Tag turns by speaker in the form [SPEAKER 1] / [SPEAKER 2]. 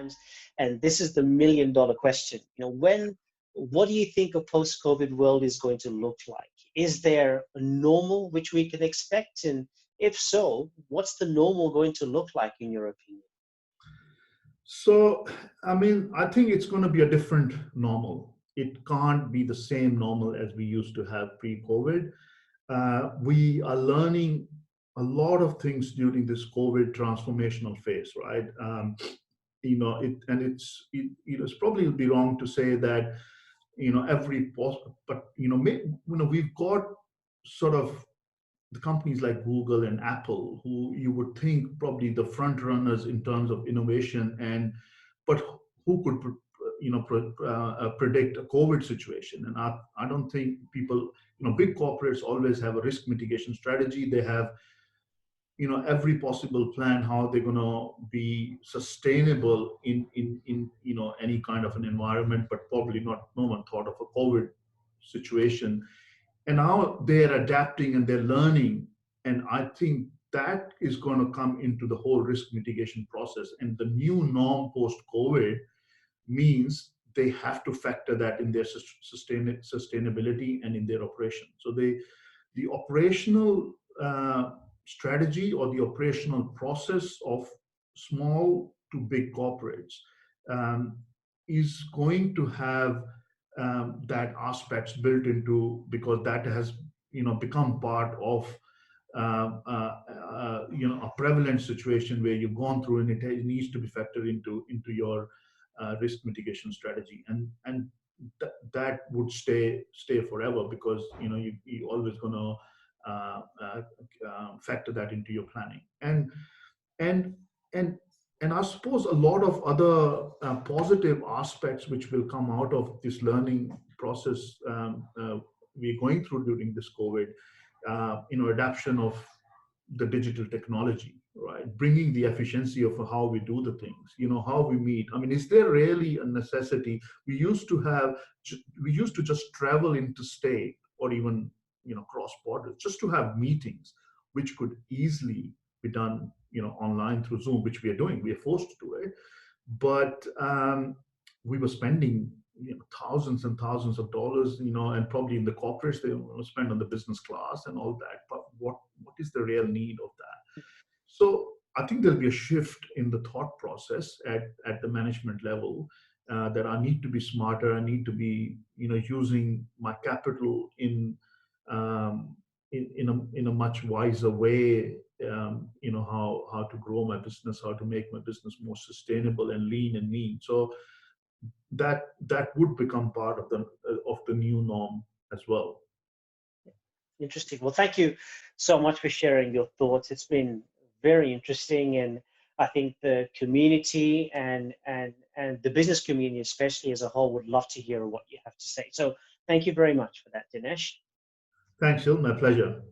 [SPEAKER 1] times. And this is the $1,000,000 question. What do you think a post-COVID world is going to look like? Is there a normal which we can expect? And if so, what's the normal going to look like in your opinion?
[SPEAKER 2] So, I think it's going to be a different normal. It can't be the same normal as we used to have pre-COVID. We are learning a lot of things during this COVID transformational phase, right? It's probably would be wrong to say that but we've got sort of the companies like Google and Apple, who you would think probably the front runners in terms of innovation, but who could predict a COVID situation. And I don't think people, big corporates always have a risk mitigation strategy. They have every possible plan how they're going to be sustainable in any kind of an environment, but probably no one thought of a COVID situation. And now they're adapting and they're learning. And I think that is going to come into the whole risk mitigation process. And the new norm post-COVID means they have to factor that in their sustainability and in their operation. So the operational strategy or the operational process of small to big corporates is going to have that aspects built into, because that has become part of a prevalent situation where you've gone through, and it needs to be factored into your risk mitigation strategy, and that would stay forever, because you're always going to factor that into your planning. And I suppose a lot of other positive aspects which will come out of this learning process we're going through during this COVID, adaption of the digital technology, right? Bringing the efficiency of how we do the things, how we meet. Is there really a necessity? We used to just travel interstate or even, cross borders just to have meetings, which could easily be done, online through Zoom, which we are doing. We are forced to do it. But we were spending thousands and thousands of dollars, and probably in the corporates they spend on the business class and all that. But what is the real need of that? So I think there'll be a shift in the thought process at the management level, that I need to be smarter. I need to be using my capital in a much wiser way. How to grow my business, how to make my business more sustainable and lean and mean. So that would become part of the new norm as well.
[SPEAKER 1] Interesting. Well, thank you so much for sharing your thoughts. It's been very interesting, and I think the community and the business community, especially as a whole, would love to hear what you have to say. So thank you very much for that, Dinesh.
[SPEAKER 2] Thanks, Shil. My pleasure.